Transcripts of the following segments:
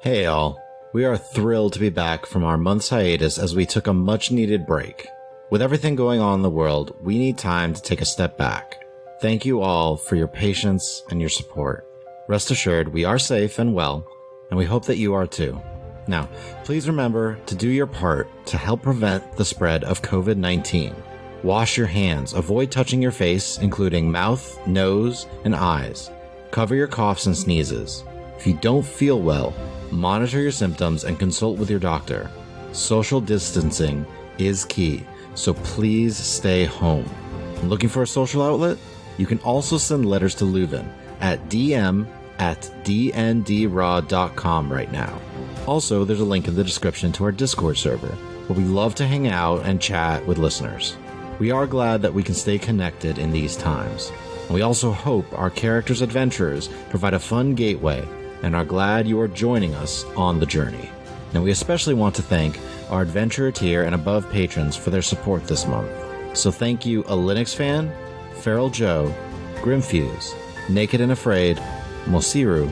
Hey all, we are thrilled to be back from our month's hiatus as we took a much needed break. With everything going on in the world, we need time to take a step back. Thank you all for your patience and your support. Rest assured, we are safe and well, and we hope that you are too. Now, please remember to do your part to help prevent the spread of COVID-19. Wash your hands, avoid touching your face, including mouth, nose, and eyes. Cover your coughs and sneezes. If you don't feel well, monitor your symptoms and consult with your doctor. Social distancing is key, so please stay home. Looking for a social outlet? You can also send letters to Leuven at dm@dndraw.com right now. Also, there's a link in the description to our Discord server, where we love to hang out and chat with listeners. We are glad that we can stay connected in these times. And we also hope our characters' adventures provide a fun gateway and are glad you are joining us on the journey. And we especially want to thank our Adventurer tier and above patrons for their support this month. So thank you, A Linux Fan, Feral Joe, Grimfuse, Naked and Afraid, Mosiru,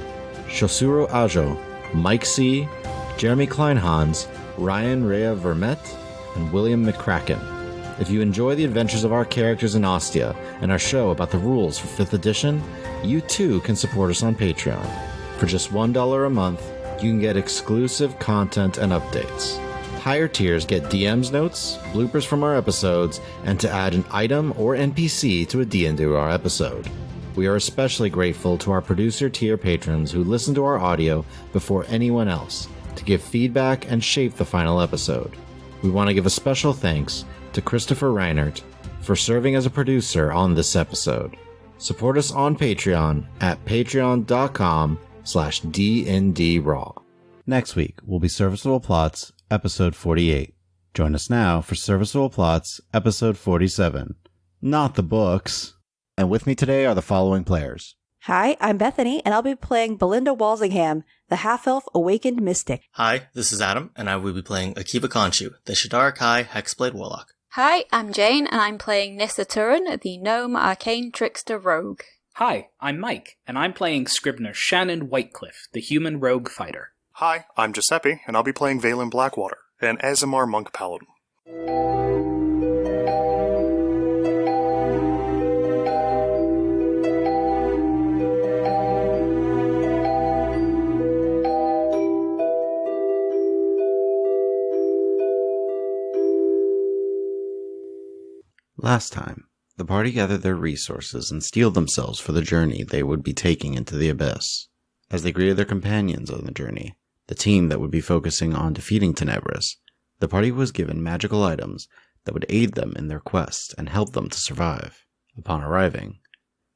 Shosuro Ajo, Mike C., Jeremy Kleinhans, Ryan Rea Vermette, and William McCracken. If you enjoy the adventures of our characters in Ostia and our show about the rules for 5th edition, you too can support us on Patreon. For just $1 a month, you can get exclusive content and updates. Higher tiers get DM's notes, bloopers from our episodes, and to add an item or NPC to a D&D our episode. We are especially grateful to our producer tier patrons who listen to our audio before anyone else to give feedback and shape the final episode. We want to give a special thanks to Christopher Reinert for serving as a producer on this episode. Support us on Patreon at patreon.com/DNDRaw. Next week will be Serviceable Plots, episode 48. Join us now for Serviceable Plots, episode 47. Not the books. And with me today are the following players. Hi, I'm Bethany, and I'll be playing Belinda Walsingham, the half-elf awakened mystic. Hi, this is Adam, and I will be playing Akiva Conchu, the Shadar Kai Hexblade Warlock. Hi, I'm Jane, and I'm playing Nissa Turin, the Gnome Arcane Trickster Rogue. Hi, I'm Mike, and I'm playing Scribner Shannon Whitecliff, the Human Rogue Fighter. Hi, I'm Giuseppe, and I'll be playing Valen Blackwater, an Azimar Monk Paladin. Last time, the party gathered their resources and steeled themselves for the journey they would be taking into the Abyss. As they greeted their companions on the journey, the team that would be focusing on defeating Tenebris, the party was given magical items that would aid them in their quest and help them to survive. Upon arriving,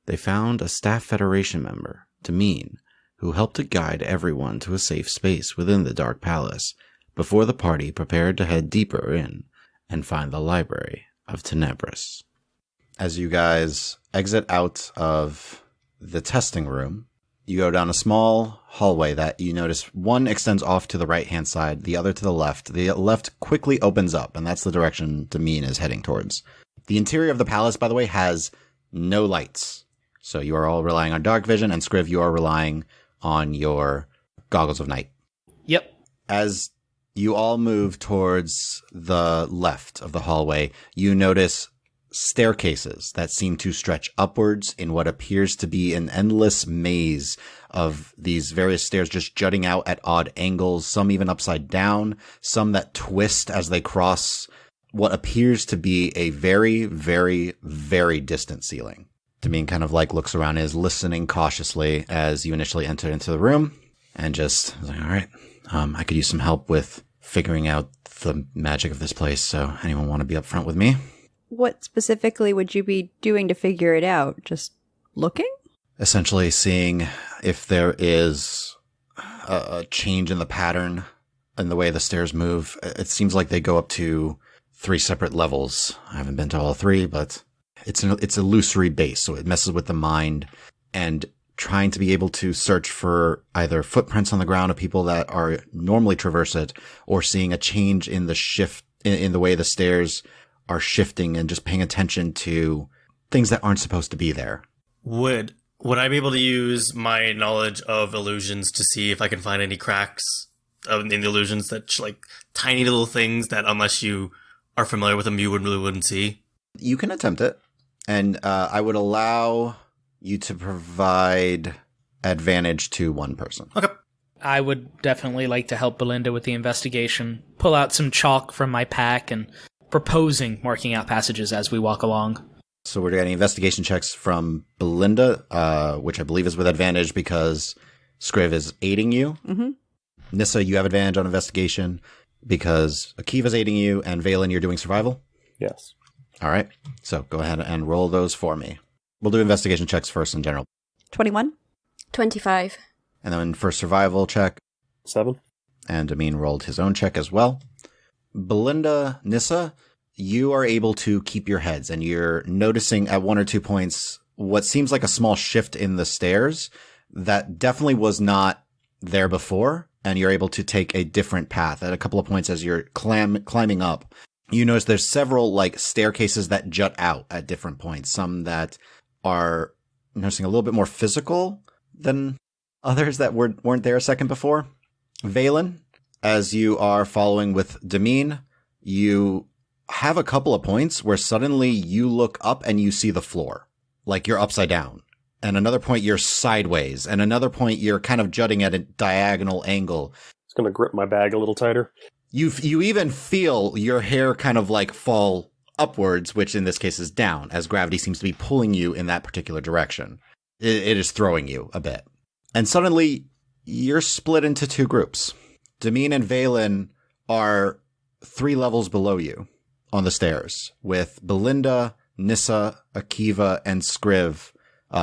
they found a Staff Federation member, Tameen, who helped to guide everyone to a safe space within the Dark Palace before the party prepared to head deeper in and find the library of Tenebris. As you guys exit out of the testing room, you go down a small hallway that you notice one extends off to the right-hand side, the other to the left. The left quickly opens up, and that's the direction Damien is heading towards. The interior of the palace, by the way, has no lights. So you are all relying on dark vision, and Scriv, you are relying on your goggles of night. Yep. As you all move towards the left of the hallway, you notice staircases that seem to stretch upwards in what appears to be an endless maze of these various stairs just jutting out at odd angles, some even upside down, some that twist as they cross what appears to be a very, very, very distant ceiling. Damien kind of like looks around and is listening cautiously as you initially enter into the room and just like, all right, I could use some help with figuring out the magic of this place. So anyone want to be up front with me? What specifically would you be doing to figure it out? Just looking? Essentially seeing if there is a change in the pattern in the way the stairs move. It seems like they go up to 3 separate levels. I haven't been to all 3, but it's an illusory base, so it messes with the mind, and trying to be able to search for either footprints on the ground of people that are normally traverse it, or seeing a change in the shift in the way the stairs are shifting, and just paying attention to things that aren't supposed to be there. Would Would I be able to use my knowledge of illusions to see if I can find any cracks in the illusions that, like, tiny little things that unless you are familiar with them, you really wouldn't see? You can attempt it. And I would allow you to provide advantage to one person. Okay. I would definitely like to help Belinda with the investigation, pull out some chalk from my pack, and proposing marking out passages as we walk along. So we're getting investigation checks from Belinda, which I believe is with advantage because Scriv is aiding you. Mm-hmm. Nissa, you have advantage on investigation because Akiva's aiding you, and Valen, you're doing survival? Yes. All right. So go ahead and roll those for me. We'll do investigation checks first in general. 21. 25. And then for survival check, 7. and Amin rolled his own check as well. Belinda, Nissa, you are able to keep your heads, and you're noticing at 1 or 2 points what seems like a small shift in the stairs that definitely was not there before, and you're able to take a different path. At a couple of points as you're climbing up, you notice there's several like staircases that jut out at different points, some that are noticing a little bit more physical than others that weren't there a second before. Valen, as you are following with Damien, you have a couple of points where suddenly you look up and you see the floor, like you're upside down. And another point you're sideways, and another point you're kind of jutting at a diagonal angle. It's going to grip my bag a little tighter. You even feel your hair kind of like fall upwards, which in this case is down, as gravity seems to be pulling you in that particular direction. It is throwing you a bit. And suddenly, you're split into 2 groups. Damien and Valen are 3 levels below you on the stairs, with Belinda, Nissa, Akiva, and Scriv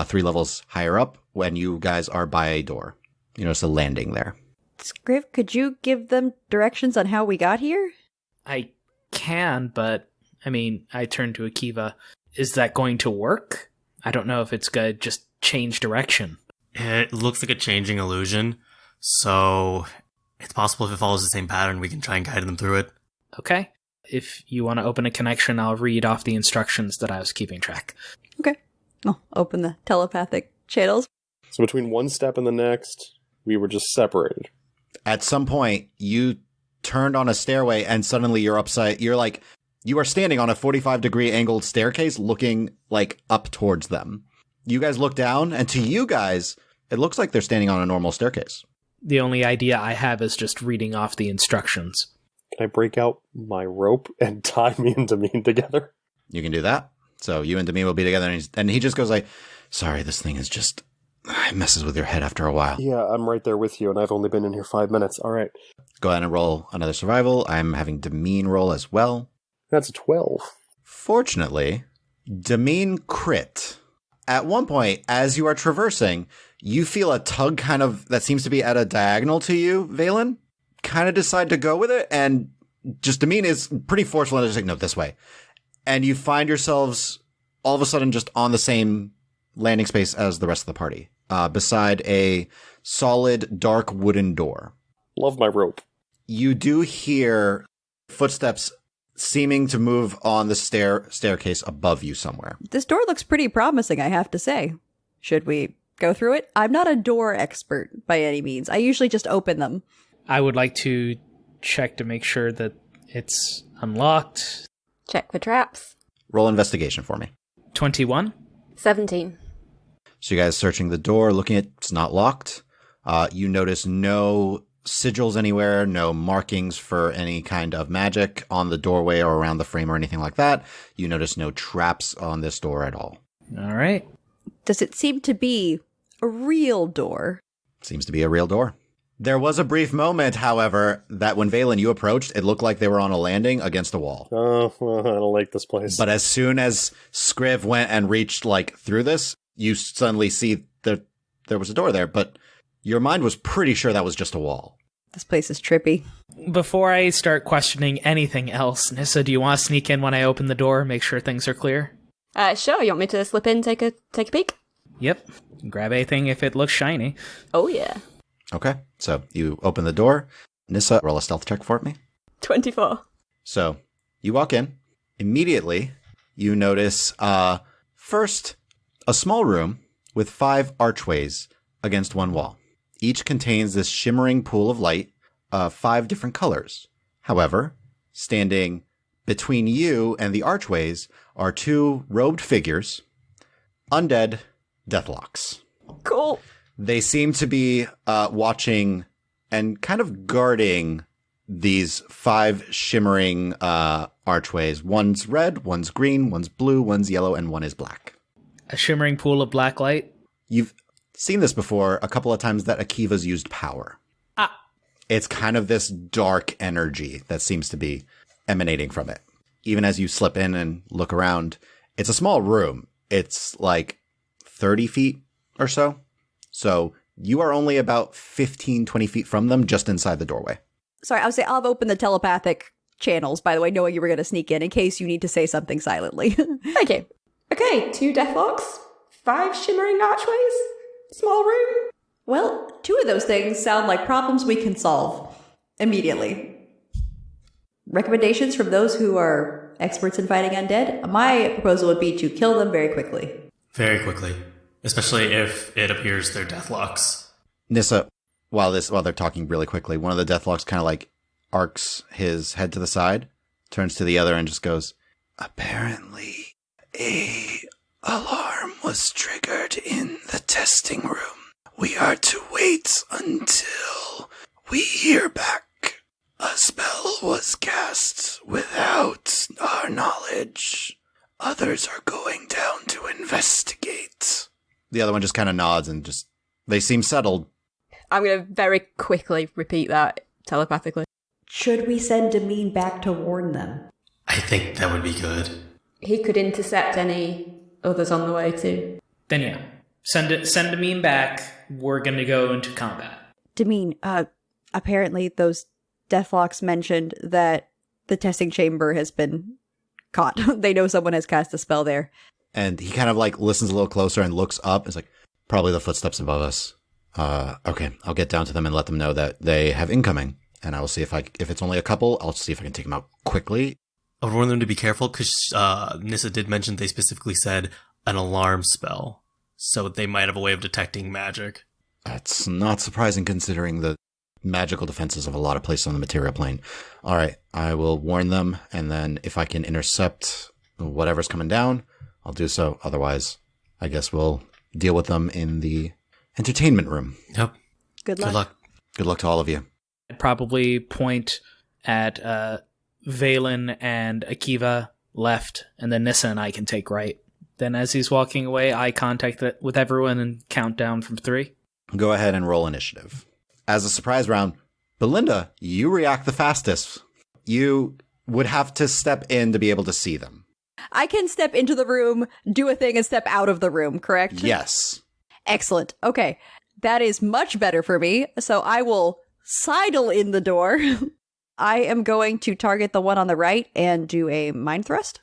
3 levels higher up when you guys are by a door. You notice a landing there. Scriv, could you give them directions on how we got here? I can, but, I turn to Akiva. Is that going to work? I don't know if it's going to just change direction. It looks like a changing illusion, so it's possible if it follows the same pattern, we can try and guide them through it. Okay. If you want to open a connection, I'll read off the instructions that I was keeping track. Okay. I'll open the telepathic channels. So between one step and the next, we were just separated. At some point, you turned on a stairway and suddenly you are standing on a 45-degree angled staircase looking like up towards them. You guys look down, and to you guys, it looks like they're standing on a normal staircase. The only idea I have is just reading off the instructions. Can I break out my rope and tie me and Damien together? You can do that. So you and Damien will be together, and he just goes like, sorry, this thing is just, it messes with your head after a while. Yeah, I'm right there with you, and I've only been in here 5 minutes. All right. Go ahead and roll another survival. I'm having Damien roll as well. That's a 12. Fortunately, Damien crit. At one point, as you are traversing, you feel a tug kind of that seems to be at a diagonal to you, Valen. Kind of decide to go with it, and just Damien is pretty forceful and just like, no, this way. And you find yourselves all of a sudden just on the same landing space as the rest of the party, beside a solid, dark wooden door. Love my rope. You do hear footsteps seeming to move on the staircase above you somewhere. This door looks pretty promising, I have to say. Should we go through it? I'm not a door expert by any means. I usually just open them. I would like to check to make sure that it's unlocked. Check for traps. Roll investigation for me. 21. 17. So you guys searching the door, looking at it's not locked. You notice no sigils anywhere, no markings for any kind of magic on the doorway or around the frame or anything like that. You notice no traps on this door at all. All right. Does it seem to be a real door? Seems to be a real door. There was a brief moment, however, that when Valen, you approached, it looked like they were on a landing against a wall. Oh, well, I don't like this place. But as soon as Scriv went and reached through this, you suddenly see that there was a door there, but your mind was pretty sure that was just a wall. This place is trippy. Before I start questioning anything else, Nissa, do you want to sneak in when I open the door, make sure things are clear? Sure, you want me to slip in, take a peek? Yep. Grab anything if it looks shiny. Oh, yeah. Okay, so you open the door. Nissa, roll a stealth check for me. 24. So you walk in. Immediately, you notice first a small room with 5 archways against one wall. Each contains this shimmering pool of light of 5 different colors. However, standing between you and the archways are 2 robed figures, undead deathlocks. Cool. They seem to be watching and kind of guarding these 5 shimmering archways. One's red, one's green, one's blue, one's yellow, and one is black. A shimmering pool of black light. You've seen this before a couple of times that Akiva's used power. It's kind of this dark energy that seems to be emanating from it. Even as you slip in and look around, it's a small room. It's like 30 feet or so. So you are only about 15, 20 feet from them, just inside the doorway. Sorry, I would say I'll have opened the telepathic channels, by the way, knowing you were going to sneak in case you need to say something silently. Thank you. Okay, 2 deathlocks, 5 shimmering archways, small room. Well, 2 of those things sound like problems we can solve immediately. Recommendations from those who are experts in fighting undead? My proposal would be to kill them very quickly. Very quickly. Especially if it appears they're deathlocks. Nissa, while they're talking really quickly, one of the deathlocks kind of like arcs his head to the side, turns to the other and just goes, "Apparently, a alarm was triggered in the testing room. We are to wait until we hear back. A spell was cast without our knowledge. Others are going down to investigate." The other one just kind of nods and they seem settled. I'm going to very quickly repeat that telepathically. Should we send Demeen back to warn them? I think that would be good. He could intercept any others on the way too. Then yeah, send a meme back. We're going to go into combat. Demeen, apparently those deathlocks mentioned that the testing chamber has been caught. They know someone has cast a spell there. And he kind of like listens a little closer and looks up. It's like, probably the footsteps above us. Okay, I'll get down to them and let them know that they have incoming. And I will see if it's only a couple, I'll see if I can take them out quickly. I would warn them to be careful because Nissa did mention they specifically said an alarm spell. So they might have a way of detecting magic. That's not surprising considering the magical defenses of a lot of places on the material plane. All right, I will warn them, and then if I can intercept whatever's coming down, I'll do so. Otherwise, I guess we'll deal with them in the entertainment room. Yep. Good luck. Good luck. Good luck to all of you. I'd probably point at Valen and Akiva left, and then Nissa and I can take right. Then as he's walking away, eye contact with everyone and count down from 3. Go ahead and roll initiative. As a surprise round, Belinda, you react the fastest. You would have to step in to be able to see them. I can step into the room, do a thing, and step out of the room, correct? Yes. Excellent. Okay. That is much better for me. So I will sidle in the door. I am going to target the one on the right and do a mind thrust.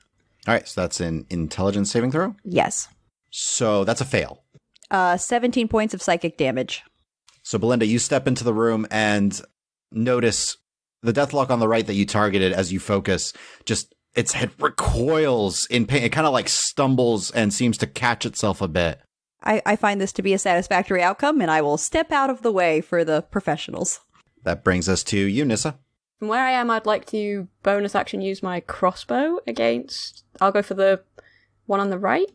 All right, so that's an intelligence saving throw? Yes. So that's a fail. 17 points of psychic damage. So Belinda, you step into the room and notice the deathlock on the right that you targeted as you focus, just its head recoils in pain. It kind of like stumbles and seems to catch itself a bit. I find this to be a satisfactory outcome, and I will step out of the way for the professionals. That brings us to you, Nissa. From where I am, I'd like to bonus action use my crossbow against... I'll go for the one on the right.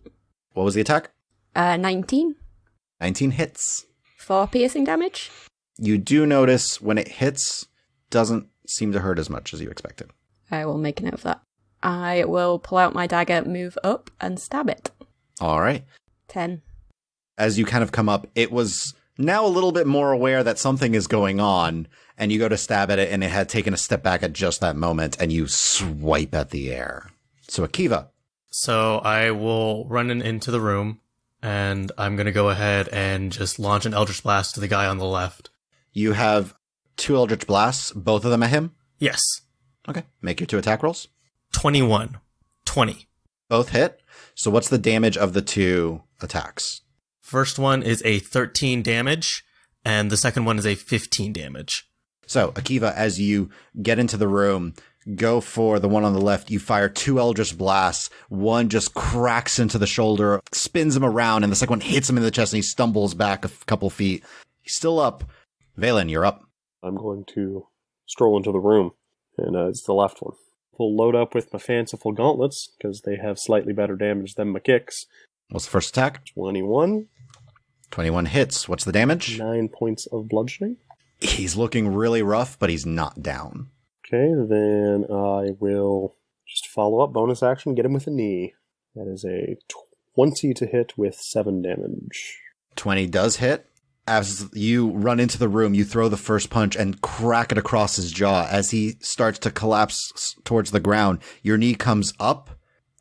What was the attack? 19. 19 hits. 4 piercing damage. You do notice when it hits, doesn't seem to hurt as much as you expected. I will make a note of that. I will pull out my dagger, move up, and stab it. All right. 10. As you kind of come up, it was now a little bit more aware that something is going on, and you go to stab at it, and it had taken a step back at just that moment, and you swipe at the air. So Akiva. So I will run into the room, and I'm going to go ahead and just launch an Eldritch Blast to the guy on the left. You have 2 Eldritch Blasts, both of them at him? Yes. Okay, make your 2 attack rolls. 21. 20. Both hit. So what's the damage of the 2 attacks? First one is a 13 damage, and the second one is a 15 damage. So, Akiva, as you get into the room, go for the one on the left. You fire 2 Eldritch Blasts. One just cracks into the shoulder, spins him around, and the second one hits him in the chest, and he stumbles back a couple feet. He's still up. Valen, you're up. I'm going to stroll into the room, and it's the left one. We'll load up with my fanciful gauntlets, because they have slightly better damage than my kicks. What's the first attack? 21. 21 hits. What's the damage? 9 points of bludgeoning. He's looking really rough, but he's not down. Okay, then I will just follow up bonus action, get him with a knee. That is a 20 to hit with 7 damage. 20 does hit. As you run into the room, you throw the first punch and crack it across his jaw. As he starts to collapse towards the ground, your knee comes up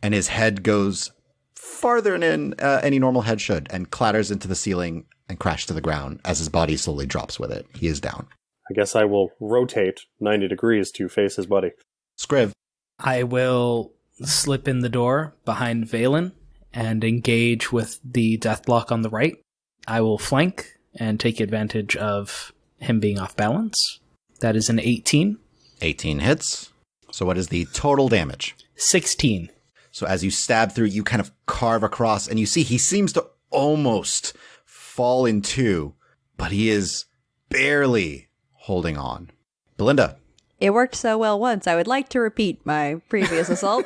and his head goes farther than any normal head should and clatters into the ceiling and crashes to the ground as his body slowly drops with it. He is down. I guess I will rotate 90 degrees to face his buddy. Scriv. I will slip in the door behind Valen and engage with the deathlock on the right. I will flank and take advantage of him being off balance. That is an 18. 18 hits. So what is the total damage? 16. So as you stab through, you kind of carve across, and you see he seems to almost fall in two, but he is barely holding on. Belinda. It worked so well once. I would like to repeat my previous assault.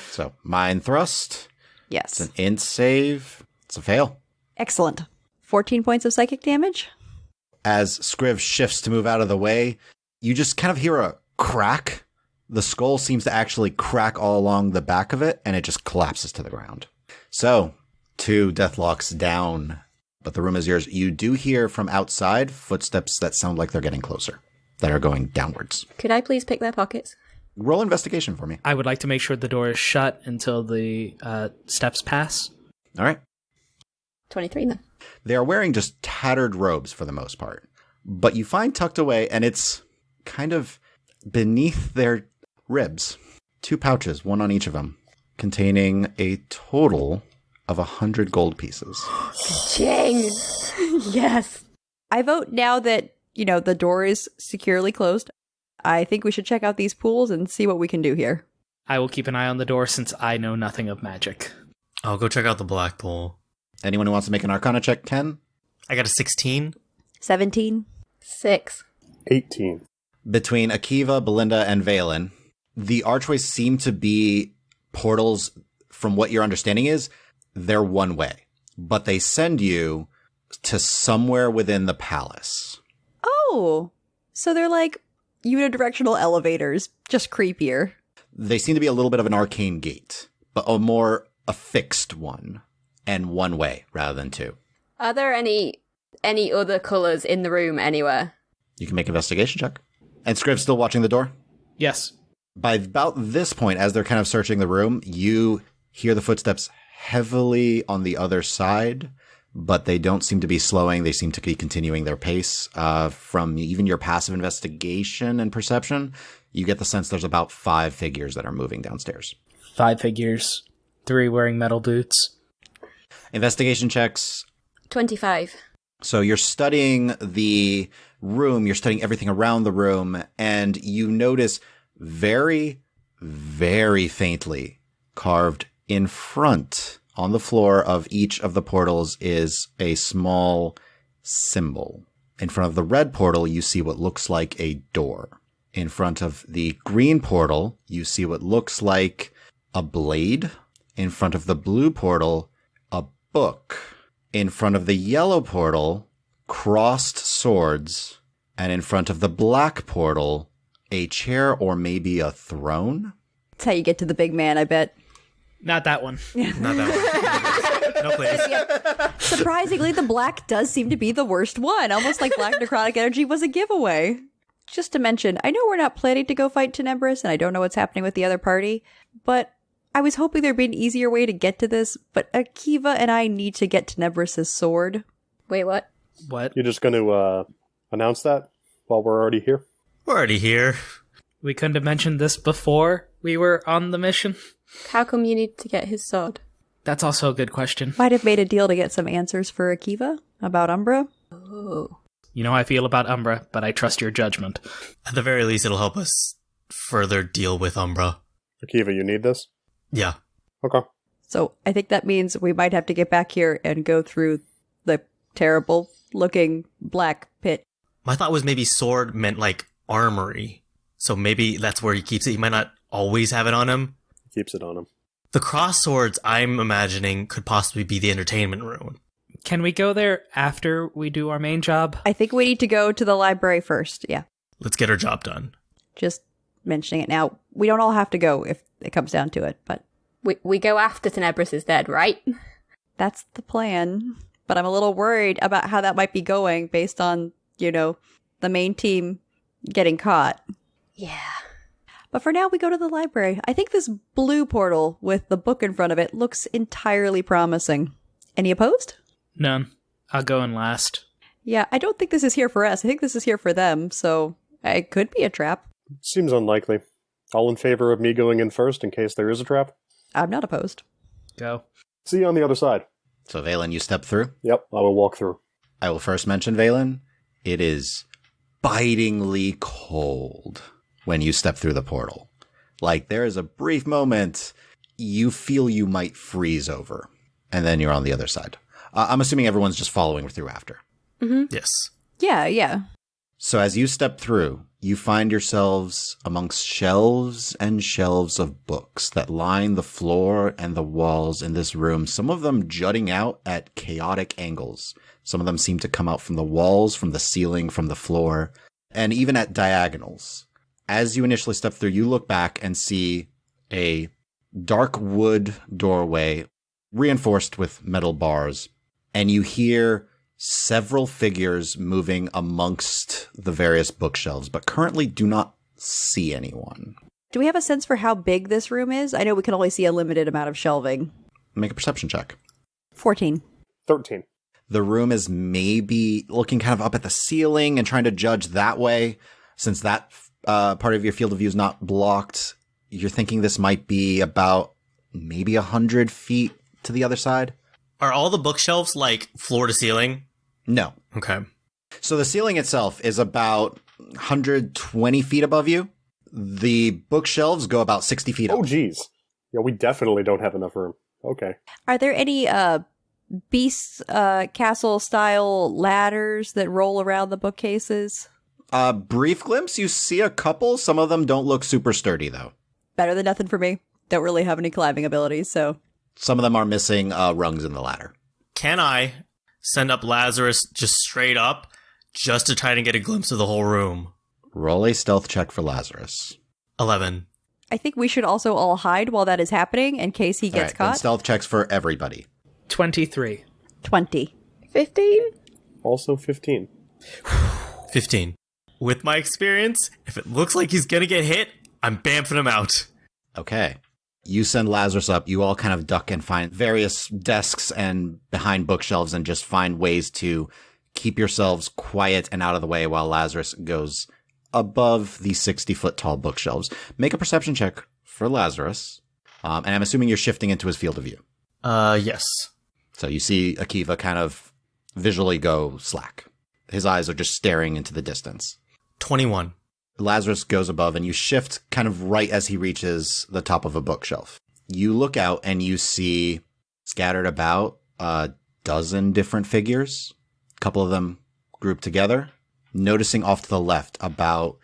So, Mind Thrust. Yes. It's an int save. It's a fail. Excellent. 14 points of psychic damage. As Scriv shifts to move out of the way, you just kind of hear a crack. The skull seems to actually crack all along the back of it, and it just collapses to the ground. So, 2 deathlocks down, but the room is yours. You do hear from outside footsteps that sound like they're getting closer, that are going downwards. Could I please pick their pockets? Roll investigation for me. I would like to make sure the door is shut until the steps pass. All right. 23 then. They are wearing just tattered robes for the most part, but you find tucked away, and it's kind of beneath their ribs, 2 pouches, one on each of them, containing a total of 100 gold pieces. Ching! Yes. I vote now that, the door is securely closed. I think we should check out these pools and see what we can do here. I will keep an eye on the door since I know nothing of magic. I'll go check out the black pool. Anyone who wants to make an Arcana check can? I got a 16. 17. 6. 18. Between Akiva, Belinda, and Valen, the archways seem to be portals. From what your understanding is, they're one way, but they send you to somewhere within the palace. Oh, so they're like unidirectional elevators, just creepier. They seem to be a little bit of an arcane gate, but a fixed one, and one way rather than 2. Are there any other colours in the room anywhere? You can make an investigation check. And Scriv's still watching the door? Yes. By about this point, as they're kind of searching the room, you hear the footsteps heavily on the other side, but they don't seem to be slowing. They seem to be continuing their pace. From even your passive investigation and perception, you get the sense there's about 5 figures that are moving downstairs. 5 figures. 3 wearing metal boots. Investigation checks. 25. So you're studying the room, you're studying everything around the room, and you notice very, very faintly carved in front on the floor of each of the portals is a small symbol. In front of the red portal, you see what looks like a door. In front of the green portal, you see what looks like a blade. In front of the blue portal, a book. In front of the yellow portal, crossed swords. And in front of the black portal, a chair or maybe a throne. That's how you get to the big man, I bet. Not that one. Not that one. No, please. Surprisingly, the black does seem to be the worst one. Almost like black necrotic energy was a giveaway. Just to mention, I know we're not planning to go fight Tenebris, and I don't know what's happening with the other party, but I was hoping there'd be an easier way to get to this, but Akiva and I need to get Tenebris' sword. Wait, what? What? You're just going to announce that while we're already here? We're already here. We couldn't have mentioned this before we were on the mission? How come you need to get his sword? That's also a good question. Might have made a deal to get some answers for Akiva about Umbra. Oh. You know how I feel about Umbra, but I trust your judgment. At the very least, it'll help us further deal with Umbra. Akiva, you need this? Yeah. Okay. So I think that means we might have to get back here and go through the terrible looking black pit. My thought was maybe sword meant like armory. So maybe that's where he keeps it. He might not always have it on him. Keeps it on him. The cross swords, I'm imagining, could possibly be the entertainment room. Can we go there after we do our main job? I think we need to go to the library first. Yeah. Let's get our job done. Just mentioning it now. We don't all have to go if it comes down to it, but We go after Tenebris is dead, right? that's the plan. But I'm a little worried about how that might be going based on, the main team getting caught. Yeah. But for now, we go to the library. I think this blue portal with the book in front of it looks entirely promising. Any opposed? None. I'll go in last. Yeah, I don't think this is here for us. I think this is here for them, so it could be a trap. Seems unlikely. All in favor of me going in first in case there is a trap? I'm not opposed. Go. See you on the other side. So, Valen, you step through. Yep, I will walk through. I will first mention, Valen, it is bitingly cold when you step through the portal. Like, there is a brief moment you feel you might freeze over, and then you're on the other side. I'm assuming everyone's just following through after. Mm-hmm. Yes. Yeah. So as you step through, you find yourselves amongst shelves and shelves of books that line the floor and the walls in this room, some of them jutting out at chaotic angles. Some of them seem to come out from the walls, from the ceiling, from the floor, and even at diagonals. As you initially step through, you look back and see a dark wood doorway reinforced with metal bars, and you hear several figures moving amongst the various bookshelves, but currently do not see anyone. Do we have a sense for how big this room is? I know we can only see a limited amount of shelving. Make a perception check. 14. 13. The room is maybe looking kind of up at the ceiling and trying to judge that way. Since that part of your field of view is not blocked, you're thinking this might be about maybe 100 feet to the other side. Are all the bookshelves like floor to ceiling? No. Okay. So the ceiling itself is about 120 feet above you. The bookshelves go about 60 feet up. Oh, geez. Yeah, we definitely don't have enough room. Okay. Are there any beast castle style ladders that roll around the bookcases? Brief glimpse, you see a couple. Some of them don't look super sturdy, though. Better than nothing for me. Don't really have any climbing abilities, so. Some of them are missing rungs in the ladder. Can I send up Lazarus just straight up just to try to get a glimpse of the whole room? Roll a stealth check for Lazarus. 11. I think we should also all hide while that is happening in case he All gets right, then caught. stealth checks for everybody. 23. 20. 15? Also 15. 15. With my experience, if it looks like he's gonna get hit, I'm bamfing him out. Okay. You send Lazarus up. You all kind of duck and find various desks and behind bookshelves and just find ways to keep yourselves quiet and out of the way while Lazarus goes above the 60-foot tall bookshelves. Make a perception check for Lazarus. And I'm assuming you're shifting into his field of view. Yes. So you see Akiva kind of visually go slack. His eyes are just staring into the distance. 21. Lazarus goes above and you shift kind of right as he reaches the top of a bookshelf. You look out and you see scattered about a dozen different figures, a couple of them grouped together. Noticing off to the left, about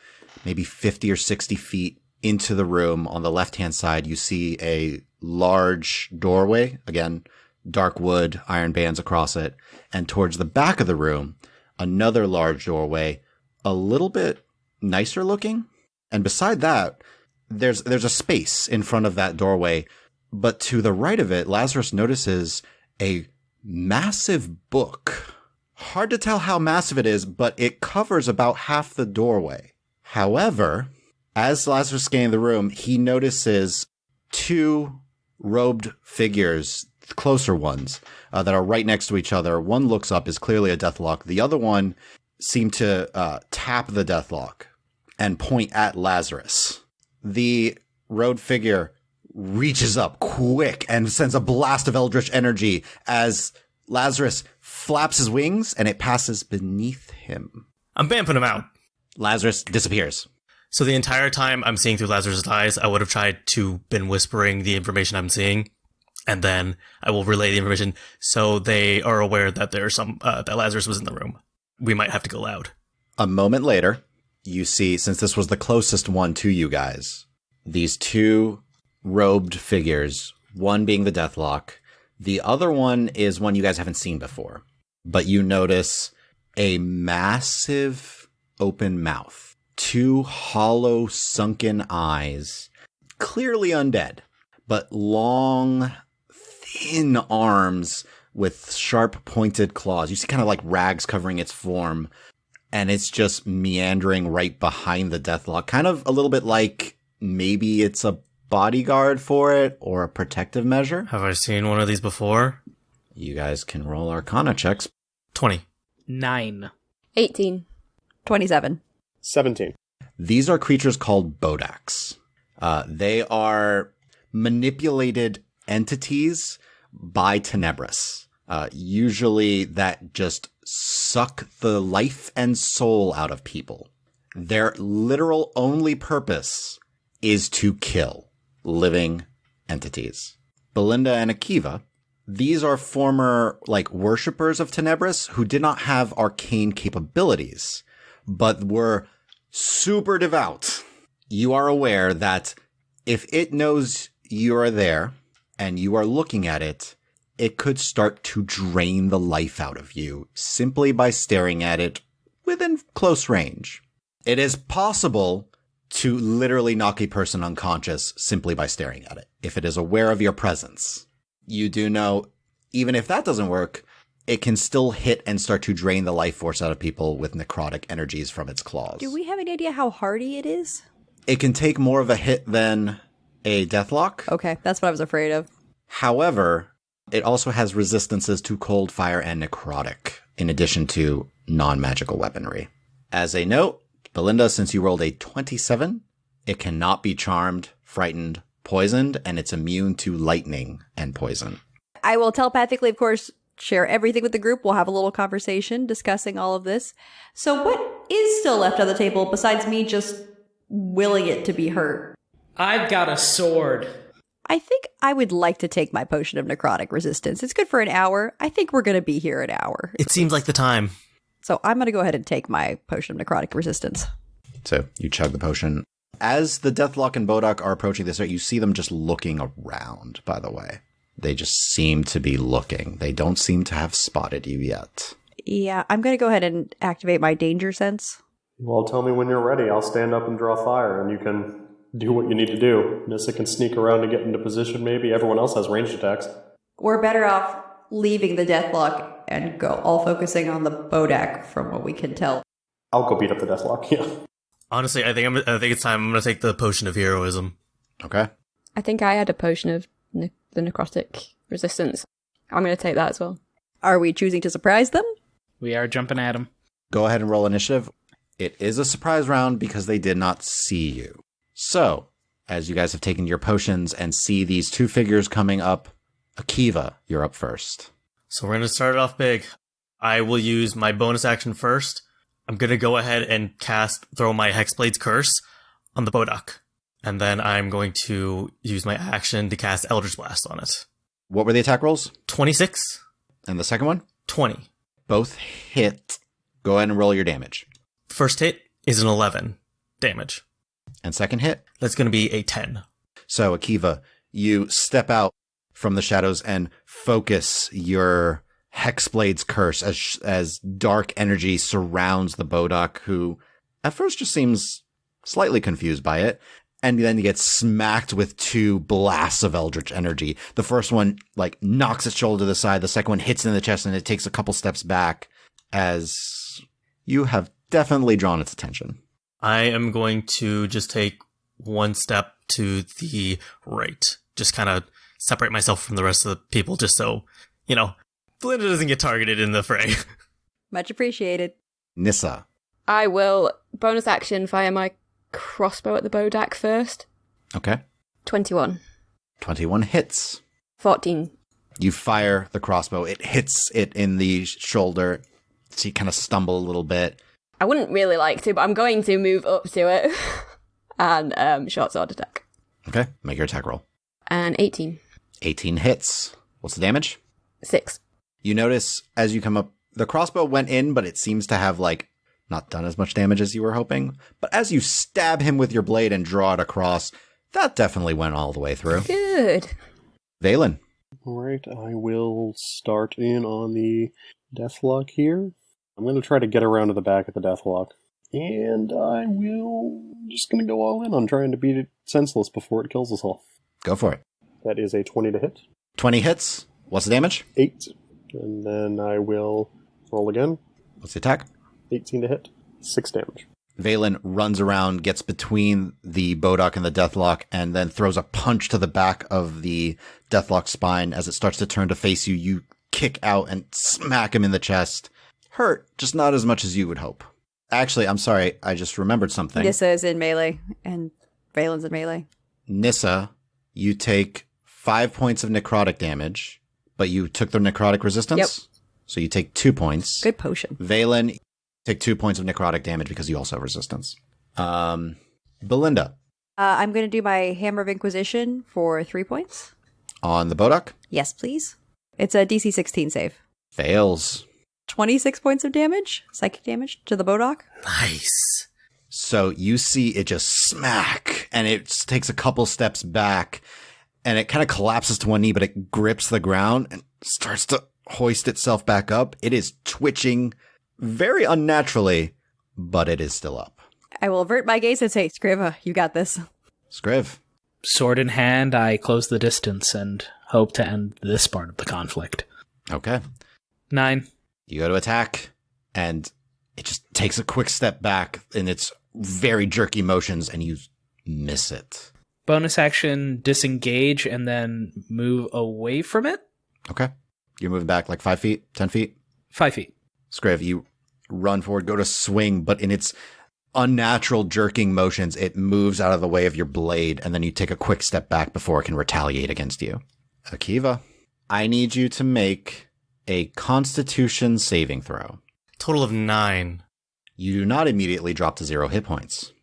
maybe 50 or 60 feet into the room on the left-hand side, you see a large doorway. Again, dark wood, iron bands across it. And towards the back of the room, another large doorway, a little bit nicer looking. And beside that, there's a space in front of that doorway. But to the right of it, Lazarus notices a massive book. Hard to tell how massive it is, but it covers about half the doorway. However, as Lazarus is scanning the room, he notices two robed figures, closer ones, that are right next to each other. One looks up, is clearly a deathlock. The other one seemed to tap the deathlock and point at Lazarus. The robed figure reaches up quick and sends a blast of eldritch energy as Lazarus flaps his wings and it passes beneath him. I'm bamfing him out. Lazarus disappears. So the entire time I'm seeing through Lazarus' eyes, I would have tried to been whispering the information I'm seeing, and then I will relay the information so they are aware that there's that Lazarus was in the room. We might have to go loud. A moment later, you see, since this was the closest one to you guys, these two robed figures, one being the Deathlock, the other one is one you guys haven't seen before. But you notice a massive open mouth, two hollow, sunken eyes, clearly undead, but long, thin arms with sharp, pointed claws. You see kind of like rags covering its form, and it's just meandering right behind the Deathlock, kind of a little bit like maybe it's a bodyguard for it or a protective measure. Have I seen one of these before? You guys can roll Arcana checks. 20. 9. 18. 27. 17. These are creatures called Bodaks. They are manipulated entities by Tenebris. Usually that just suck the life and soul out of people. Their literal only purpose is to kill living entities. Belinda and Akiva, these are former, worshippers of Tenebris who did not have arcane capabilities, but were super devout. You are aware that if it knows you are there and you are looking at it, it could start to drain the life out of you simply by staring at it within close range. It is possible to literally knock a person unconscious simply by staring at it, if it is aware of your presence. You do know, even if that doesn't work, it can still hit and start to drain the life force out of people with necrotic energies from its claws. Do we have any idea how hardy it is? It can take more of a hit than a Deathlock. Okay, that's what I was afraid of. However, it also has resistances to cold, fire, and necrotic, in addition to non-magical weaponry. As a note, Belinda, since you rolled a 27, it cannot be charmed, frightened, poisoned, and it's immune to lightning and poison. I will telepathically, of course, share everything with the group. We'll have a little conversation discussing all of this. So what is still left on the table besides me just willing it to be hurt? I've got a sword. I think I would like to take my potion of necrotic resistance. It's good for an hour. I think we're going to be here an hour. It seems like the time. So I'm going to go ahead and take my potion of necrotic resistance. So you chug the potion. As the Deathlock and Bodak are approaching this, you see them just looking around, by the way. They just seem to be looking. They don't seem to have spotted you yet. Yeah, I'm going to go ahead and activate my danger sense. Well, tell me when you're ready. I'll stand up and draw fire, and you can do what you need to do. Nissa can sneak around to get into position, maybe. Everyone else has ranged attacks. We're better off leaving the Deathlock and go all focusing on the Bodak from what we can tell. I'll go beat up the Deathlock, yeah. Honestly, I think it's time. I'm going to take the potion of heroism. Okay. I think I had a potion of the necrotic resistance. I'm going to take that as well. Are we choosing to surprise them? We are jumping at him. Go ahead and roll initiative. It is a surprise round because they did not see you. So, as you guys have taken your potions and see these two figures coming up, Akiva, you're up first. So we're going to start it off big. I will use my bonus action first. I'm going to go ahead and throw my Hexblade's Curse on the Bodak. And then I'm going to use my action to cast Eldritch Blast on it. What were the attack rolls? 26. And the second one? 20. Both hit. Go ahead and roll your damage. First hit is an 11 damage. And second hit? That's going to be a 10. So, Akiva, you step out from the shadows and focus your Hexblade's Curse as dark energy surrounds the Bodak, who at first just seems slightly confused by it, and then gets smacked with two blasts of Eldritch energy. The first one, knocks its shoulder to the side. The second one hits it in the chest, and it takes a couple steps back as you have definitely drawn its attention. I am going to just take one step to the right. Just kind of separate myself from the rest of the people just so, Belinda doesn't get targeted in the fray. Much appreciated. Nissa. I will bonus action fire my crossbow at the Bodak first. Okay. 21. 21 hits. 14. You fire the crossbow. It hits it in the shoulder. So you kind of stumble a little bit. I wouldn't really like to, but I'm going to move up to it. and short sword attack. Okay, make your attack roll. And 18. 18 hits. What's the damage? 6. You notice as you come up, the crossbow went in, but it seems to have, not done as much damage as you were hoping. But as you stab him with your blade and draw it across, that definitely went all the way through. Good. Valen. All right, I will start in on the deathlock here. I'm going to try to get around to the back of the deathlock. And just going to go all in on trying to beat it senseless before it kills us all. Go for it. That is a 20 to hit. 20 hits. What's the damage? 8. And then I will roll again. What's the attack? 18 to hit. 6 damage. Valen runs around, gets between the Bodok and the Deathlock, and then throws a punch to the back of the Deathlock's spine. As it starts to turn to face you, you kick out and smack him in the chest. Hurt, just not as much as you would hope. Actually, I'm sorry, I just remembered something. Nissa is in melee, and Valen's in melee. Nissa, you take 5 points of necrotic damage, but you took the necrotic resistance? Yep. So you take 2 points. Good potion. Valen, take 2 points of necrotic damage because you also have resistance. Belinda. I'm going to do my Hammer of Inquisition for 3 points. On the Bodok? Yes, please. It's a DC 16 save. Fails. 26 points of damage, psychic damage, to the Bodok. Nice. So you see it just smack, and it takes a couple steps back, and it kind of collapses to one knee, but it grips the ground and starts to hoist itself back up. It is twitching very unnaturally, but it is still up. I will avert my gaze and say, Scriv, you got this. Scriv. Sword in hand, I close the distance and hope to end this part of the conflict. Okay. 9. You go to attack, and it just takes a quick step back in its very jerky motions, and you miss it. Bonus action, disengage, and then move away from it? Okay. You're moving back 5 feet, 10 feet? 5 feet. Scriv, you run forward, go to swing, but in its unnatural jerking motions, it moves out of the way of your blade, and then you take a quick step back before it can retaliate against you. Akiva, I need you to make a Constitution saving throw. Total of 9. You do not immediately drop to 0 hit points,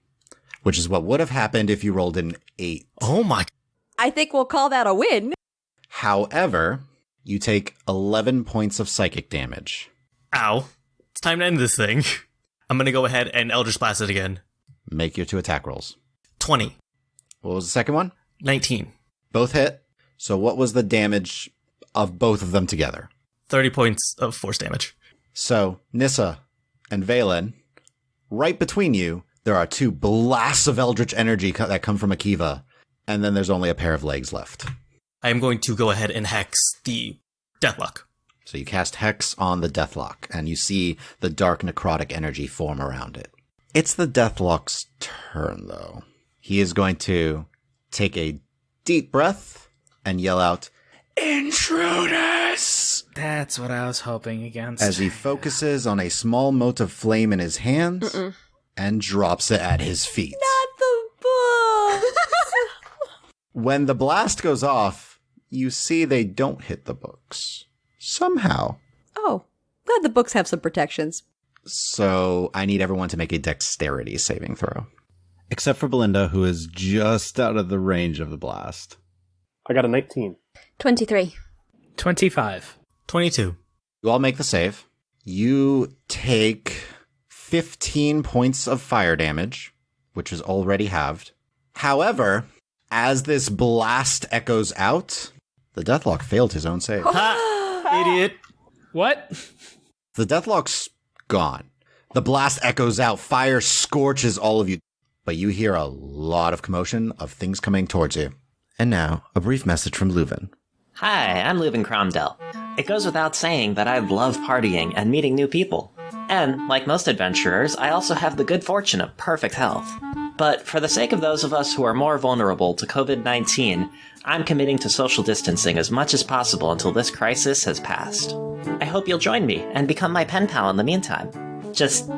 which is what would have happened if you rolled an 8. Oh my. I think we'll call that a win. However, you take 11 points of psychic damage. Ow. It's time to end this thing. I'm going to go ahead and Eldritch Blast it again. Make your 2 attack rolls. 20. What was the second one? 19. Both hit. So what was the damage of both of them together? 30 points of force damage. So, Nissa and Valen, right between you, there are 2 blasts of eldritch energy that come from Akiva, and then there's only a pair of legs left. I am going to go ahead and hex the Deathlock. So you cast Hex on the Deathlock, and you see the dark necrotic energy form around it. It's the Deathlock's turn, though. He is going to take a deep breath and yell out, "Intruders!" That's what I was hoping against. As he focuses on a small mote of flame in his hands and drops it at his feet. Not the books. When the blast goes off, you see they don't hit the books. Somehow. Oh, glad the books have some protections. So I need everyone to make a dexterity saving throw. Except for Belinda, who is just out of the range of the blast. I got a 19. 23. 25. 22. You all make the save. You take 15 points of fire damage, which is already halved. However, as this blast echoes out, the Deathlock failed his own save. Ha! Idiot. What? The Deathlock's gone. The blast echoes out. Fire scorches all of you. But you hear a lot of commotion of things coming towards you. And now, a brief message from Leuven. Hi, I'm Leuven Cromdell. It goes without saying that I love partying and meeting new people. And, like most adventurers, I also have the good fortune of perfect health. But for the sake of those of us who are more vulnerable to COVID-19, I'm committing to social distancing as much as possible until this crisis has passed. I hope you'll join me and become my pen pal in the meantime. Just,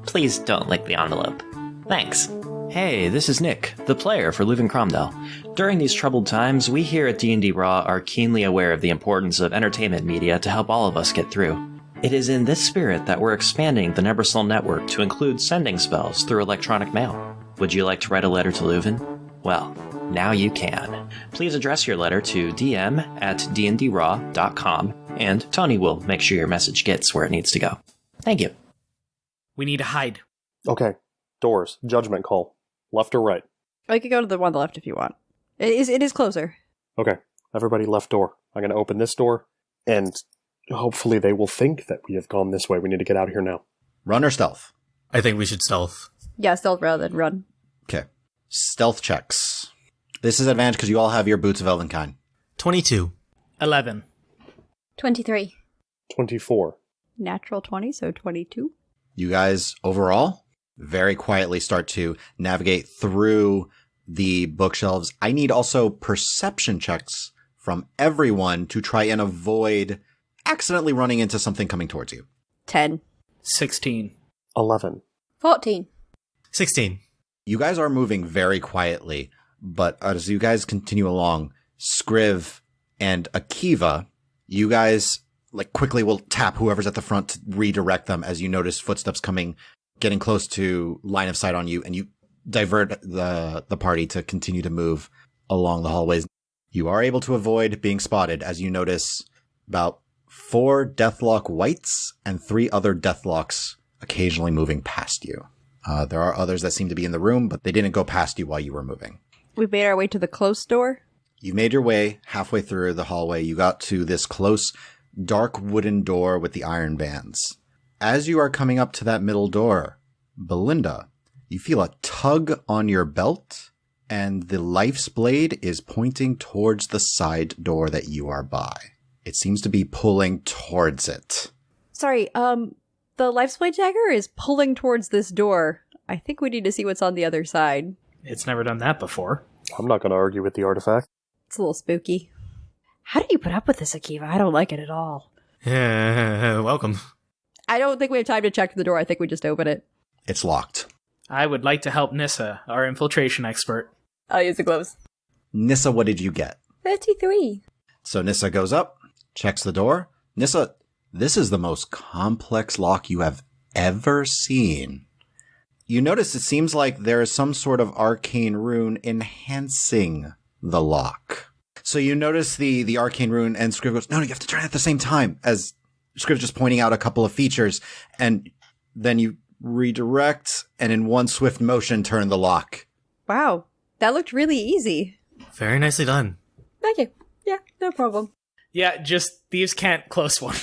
please don't lick the envelope. Thanks. Hey, this is Nick, the player for Leuven Cromdell. During these troubled times, we here at D&D Raw are keenly aware of the importance of entertainment media to help all of us get through. It is in this spirit that we're expanding the Neversoul network to include sending spells through electronic mail. Would you like to write a letter to Leuven? Well, now you can. Please address your letter to dm@dndraw.com, and Tony will make sure your message gets where it needs to go. Thank you. We need to hide. Okay. Doors. Judgment call. Left or right? I could go to the one on the left if you want. It is closer. Okay. Everybody left door. I'm going to open this door, and hopefully they will think that we have gone this way. We need to get out of here now. Run or stealth? I think we should stealth. Yeah, stealth rather than run. Okay. Stealth checks. This is advantage because you all have your Boots of Elvenkind. 22. 11. 23. 24. Natural 20, so 22. You guys, overall, very quietly start to navigate through the bookshelves. I need also perception checks from everyone to try and avoid accidentally running into something coming towards you. 10. 16. 11. 14. 16. You guys are moving very quietly, but as you guys continue along, Scriv and Akiva, you guys quickly will tap whoever's at the front to redirect them as you notice footsteps coming, getting close to line of sight on you, and you divert the party to continue to move along the hallways. You are able to avoid being spotted as you notice about 4 deathlock whites and 3 other deathlocks occasionally moving past you. There are others that seem to be in the room, but they didn't go past you while you were moving. We made our way to the close door. You made your way halfway through the hallway. You got to this close, dark wooden door with the iron bands. As you are coming up to that middle door, Belinda, you feel a tug on your belt, and the life's blade is pointing towards the side door that you are by. It seems to be pulling towards it. Sorry, the life's blade dagger is pulling towards this door. I think we need to see what's on the other side. It's never done that before. I'm not going to argue with the artifact. It's a little spooky. How do you put up with this, Akiva? I don't like it at all. Yeah, welcome. I don't think we have time to check the door. I think we just open it. It's locked. I would like to help Nissa, our infiltration expert. I'll use the gloves. Nissa, what did you get? 33. So Nissa goes up, checks the door. Nissa, this is the most complex lock you have ever seen. You notice it seems like there is some sort of arcane rune enhancing the lock. So you notice the arcane rune, and Scriv goes, no, you have to turn it at the same time, as Scriv just pointing out a couple of features, and then you redirect, and in one swift motion turn the lock. Wow, that looked really easy. Very nicely done. Thank you. Yeah, no problem. Yeah, just thieves can't close one.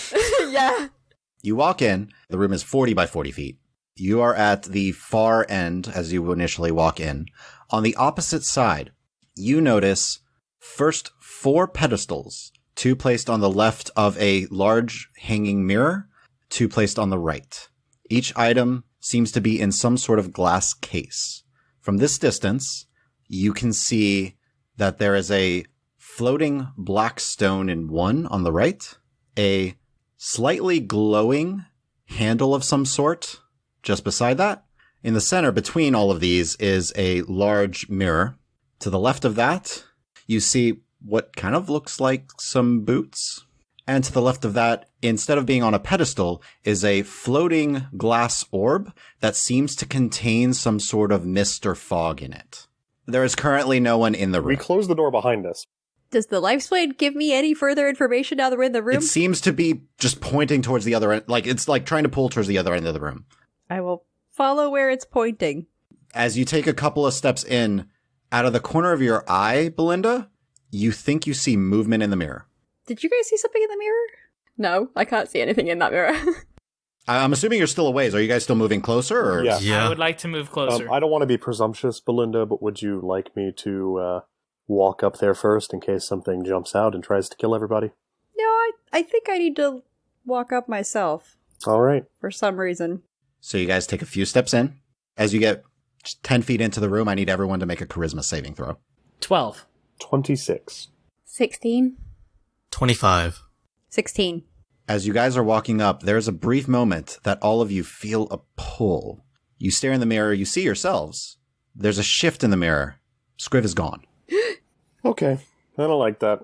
Yeah. You walk in, the room is 40 by 40 feet. You are at the far end as you initially walk in. On the opposite side, you notice first 4 pedestals, 2 placed on the left of a large hanging mirror, 2 placed on the right. Each item seems to be in some sort of glass case. From this distance, you can see that there is a floating black stone in one on the right, a slightly glowing handle of some sort just beside that. In the center between all of these is a large mirror. To the left of that, you see what kind of looks like some boots. And to the left of that, instead of being on a pedestal, is a floating glass orb that seems to contain some sort of mist or fog in it. There is currently no one in the room. We close the door behind us. Does the life's blade give me any further information now that we're in the room? It seems to be just pointing towards the other end. It's like trying to pull towards the other end of the room. I will follow where it's pointing. As you take a couple of steps in, out of the corner of your eye, Belinda, you think you see movement in the mirror. Did you guys see something in the mirror? No, I can't see anything in that mirror. I'm assuming you're still a ways. Are you guys still moving closer? Or? Yeah. I would like to move closer. I don't want to be presumptuous, Belinda, but would you like me to walk up there first in case something jumps out and tries to kill everybody? No, I think I need to walk up myself. All right. For some reason. So you guys take a few steps in. As you get 10 feet into the room, I need everyone to make a charisma saving throw. 12. 26. 16. 25. 16. As you guys are walking up, there's a brief moment that all of you feel a pull. You stare in the mirror, you see yourselves. There's a shift in the mirror. Scriv is gone. Okay. I don't like that.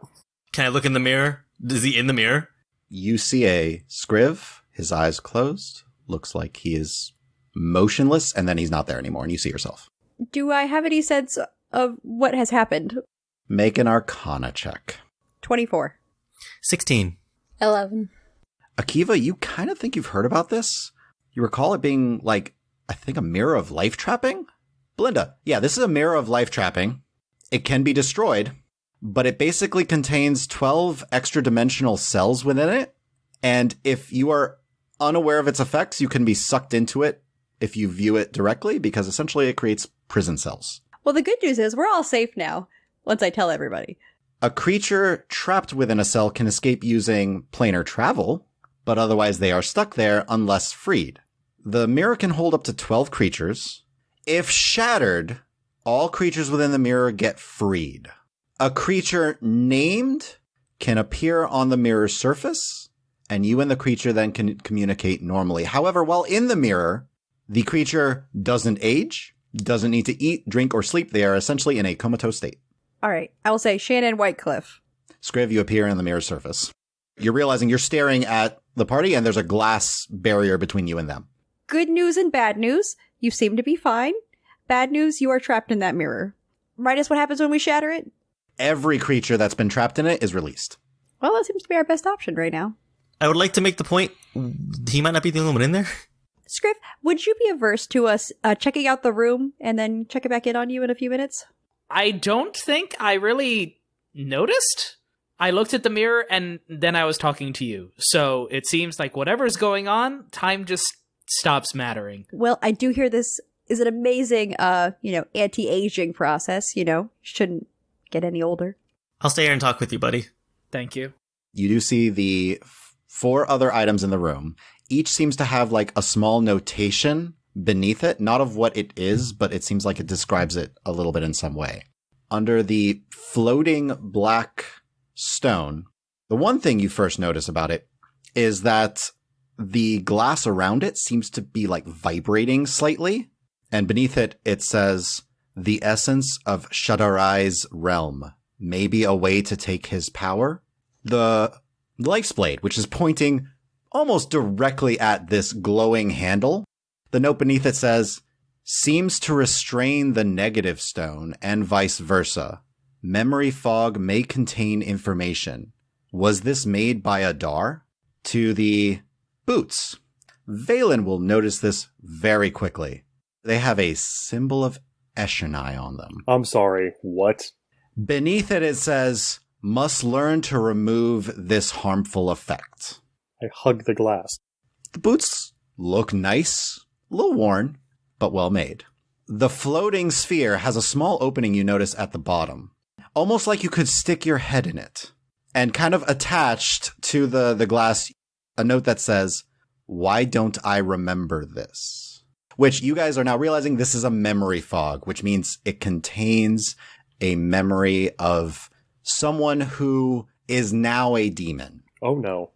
Can I look in the mirror? Is he in the mirror? You see a Scriv, his eyes closed, looks like he is motionless, and then he's not there anymore, and you see yourself. Do I have any sense of what has happened? Make an Arcana check. 24. 16. 11. Akiva, you kind of think you've heard about this? You recall it being, like, I think a mirror of life trapping? Belinda, yeah, this is a mirror of life trapping. It can be destroyed, but it basically contains 12 extra dimensional cells within it. And if you are unaware of its effects, you can be sucked into it if you view it directly, because essentially it creates prison cells. Well, the good news is we're all safe now, once I tell everybody. A creature trapped within a cell can escape using planar travel, but otherwise they are stuck there unless freed. The mirror can hold up to 12 creatures. If shattered, all creatures within the mirror get freed. A creature named can appear on the mirror's surface, and you and the creature then can communicate normally. However, while in the mirror, the creature doesn't age, doesn't need to eat, drink, or sleep. They are essentially in a comatose state. All right, I will say Shannon Whitecliffe. Scriv, you appear on the mirror's surface. You're realizing you're staring at the party, and there's a glass barrier between you and them. Good news and bad news. You seem to be fine. Bad news, you are trapped in that mirror. Right as what happens when we shatter it? Every creature that's been trapped in it is released. Well, that seems to be our best option right now. I would like to make the point, he might not be the only one in there. Scriv, would you be averse to us checking out the room and then check it back in on you in a few minutes? I don't think I really noticed. I looked at the mirror and then I was talking to you. So it seems like whatever's going on, time just stops mattering. Well, I do hear this is an amazing, anti-aging process, shouldn't get any older. I'll stay here and talk with you, buddy. Thank you. You do see the 4 other items in the room. Each seems to have like a small notation beneath it, not of what it is, but it seems like it describes it a little bit in some way. Under the floating black stone, the one thing you first notice about it is that the glass around it seems to be like vibrating slightly. And beneath it, it says, "The essence of Shaddarai's realm may be a way to take his power." The Life's Blade, which is pointing almost directly at this glowing handle. The note beneath it says, "Seems to restrain the negative stone and vice versa. Memory fog may contain information. Was this made by Adar?" To the boots. Valen will notice this very quickly. They have a symbol of Eshonai on them. I'm sorry, what? Beneath it, it says, "Must learn to remove this harmful effect." I hug the glass. The boots look nice, a little worn, but well made. The floating sphere has a small opening you notice at the bottom, almost like you could stick your head in it. And kind of attached to the glass, a note that says, "Why don't I remember this?" Which you guys are now realizing this is a memory fog, which means it contains a memory of someone who is now a demon. Oh no.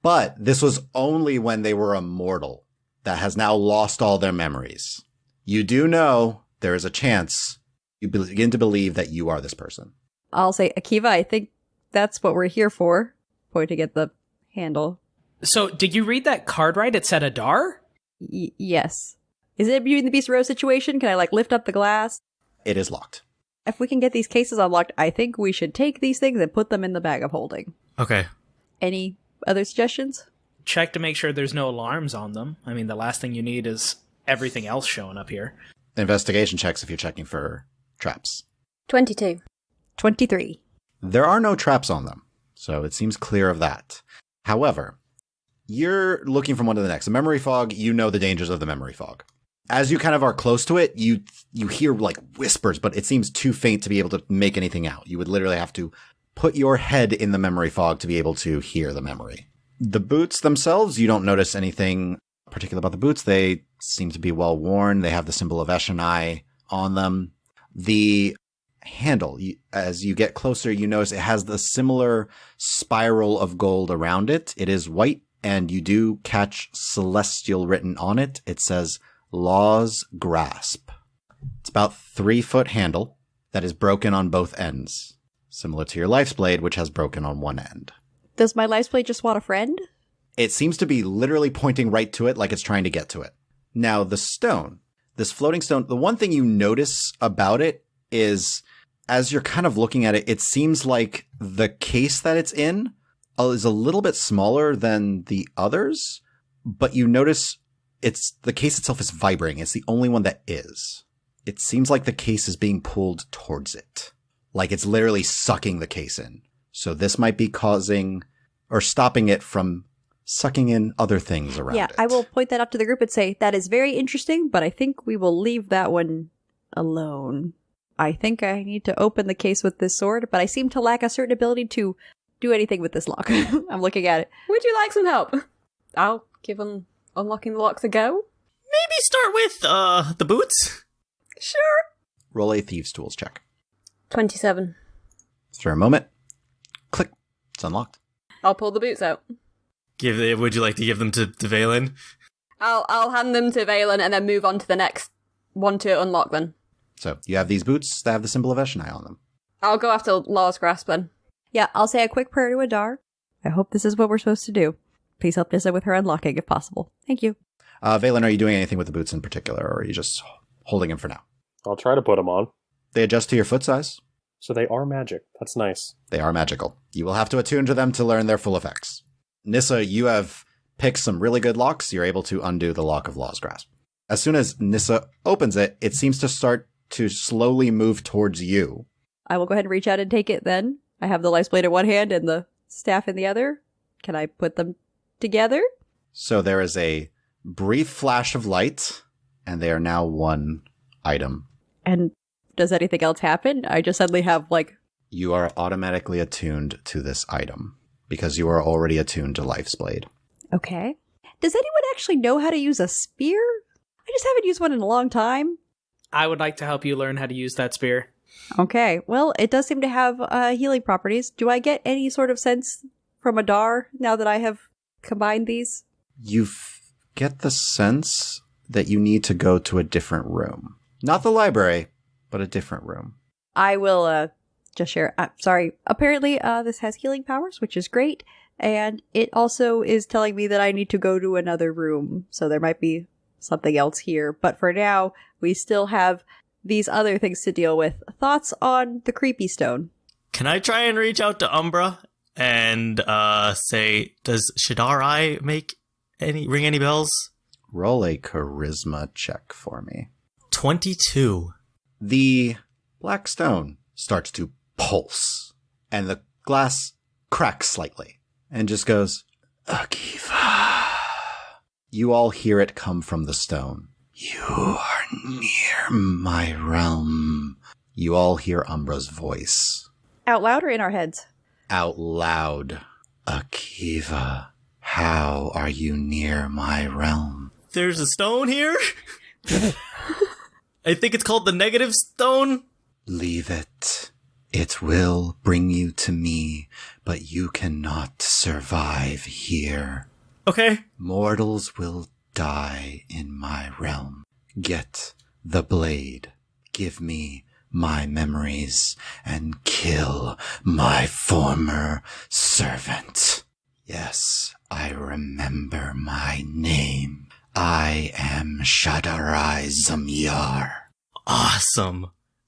But this was only when they were a mortal that has now lost all their memories. You do know there is a chance you begin to believe that you are this person. I'll say, Akiva, I think that's what we're here for. Pointing at the handle. So, did you read that card right? It said Adar? Yes. Is it a Beauty and the Beast Rose situation? Can I, lift up the glass? It is locked. If we can get these cases unlocked, I think we should take these things and put them in the bag of holding. Okay. Any other suggestions? Check to make sure there's no alarms on them. I mean, the last thing you need is everything else showing up here. Investigation checks if you're checking for traps. 22. 23. There are no traps on them, so it seems clear of that. However, you're looking from one to the next. The memory fog, you know the dangers of the memory fog. As you kind of are close to it, you hear whispers, but it seems too faint to be able to make anything out. You would literally have to put your head in the memory fog to be able to hear the memory. The boots themselves, you don't notice anything particular about the boots. They seem to be well worn. They have the symbol of Eshonai on them. The handle, as you get closer, you notice it has the similar spiral of gold around it. It is white, and you do catch celestial written on it. It says, "Law's Grasp." It's about 3-foot handle that is broken on both ends, similar to your Life's Blade, which has broken on one end. Does my Life's Blade just want a friend? It seems to be literally pointing right to it like it's trying to get to it. Now, the stone. This floating stone, the one thing you notice about it is as you're kind of looking at it, it seems like the case that it's in is a little bit smaller than the others, but you notice the case itself is vibrating. It's the only one that is. It seems like the case is being pulled towards it. Like it's literally sucking the case in. So this might be causing or stopping it from sucking in other things around it. I will point that out to the group and say, that is very interesting, but I think we will leave that one alone. I think I need to open the case with this sword, but I seem to lack a certain ability to do anything with this lock. I'm looking at it. Would you like some help? I'll give unlocking the locks a go. Maybe start with the boots? Sure. Roll a Thieves' Tools check. 27. For a moment. Click. It's unlocked. I'll pull the boots out. Would you like to give them to Valen? I'll hand them to Valen and then move on to the next one to unlock them. So you have these boots that have the symbol of Eshonai on them. I'll go after Law's Grasp then. Yeah, I'll say a quick prayer to Adar. I hope this is what we're supposed to do. Please help Nissa with her unlocking if possible. Thank you. Valen, are you doing anything with the boots in particular, or are you just holding them for now? I'll try to put them on. They adjust to your foot size. So they are magic. That's nice. They are magical. You will have to attune to them to learn their full effects. Nissa, you have picked some really good locks. You're able to undo the lock of Law's Grasp. As soon as Nissa opens it, it seems to start to slowly move towards you. I will go ahead and reach out and take it then. I have the lice blade in one hand and the staff in the other. Can I put them together? So there is a brief flash of light, and they are now one item. And does anything else happen? I just suddenly have, You are automatically attuned to this item, because you are already attuned to Life's Blade. Okay. Does anyone actually know how to use a spear? I just haven't used one in a long time. I would like to help you learn how to use that spear. Okay. Well, it does seem to have healing properties. Do I get any sort of sense from Adar now that I have combined these? You get the sense that you need to go to a different room. Not the library, but a different room. I will just share. Sorry. Apparently, this has healing powers, which is great. And it also is telling me that I need to go to another room. So there might be something else here. But for now, we still have these other things to deal with. Thoughts on the creepy stone? Can I try and reach out to Umbra and say, does Shadar-Eye ring any bells? Roll a charisma check for me. 22. The black stone starts to pulse, and the glass cracks slightly, and just goes, Akiva. You all hear it come from the stone. You are near my realm. You all hear Umbra's voice. Out loud or in our heads? Out loud. Akiva, how are you near my realm? There's a stone here? I think it's called the negative stone. Leave it. It will bring you to me, but you cannot survive here. Okay. Mortals will die in my realm. Get the blade. Give me my memories and kill my former servant. Yes, I remember my name. I am Shadarai Zamyar. Awesome.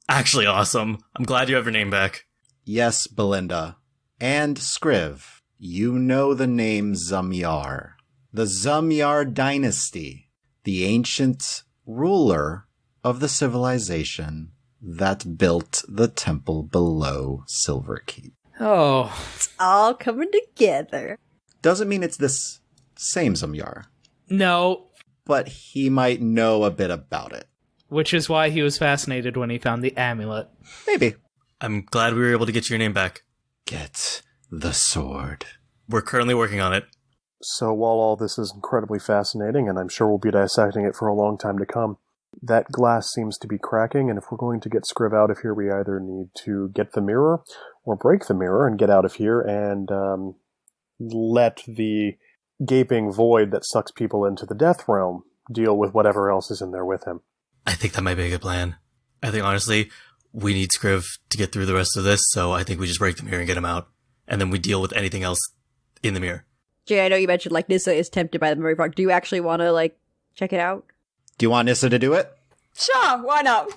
Actually awesome. I'm glad you have your name back. Yes, Belinda. And Scriv, you know the name Zamyar. The Zamyar dynasty. The ancient ruler of the civilization that built the temple below Silverkeep. Oh. It's all coming together. Doesn't mean it's this same Zamyar, No. but he might know a bit about it. Which is why he was fascinated when he found the amulet. Maybe. I'm glad we were able to get your name back. Get the sword. We're currently working on it. So while all this is incredibly fascinating, and I'm sure we'll be dissecting it for a long time to come, that glass seems to be cracking, and if we're going to get Scriv out of here, we either need to get the mirror, or break the mirror and get out of here, and let the gaping void that sucks people into the death realm deal with whatever else is in there with him. I think that might be a good plan. I think, honestly, we need Scriv to get through the rest of this, so I think we just break the mirror and get him out. And then we deal with anything else in the mirror. Jay, I know you mentioned, Nissa is tempted by the memory frog. Do you actually want to, check it out? Do you want Nissa to do it? Sure, why not?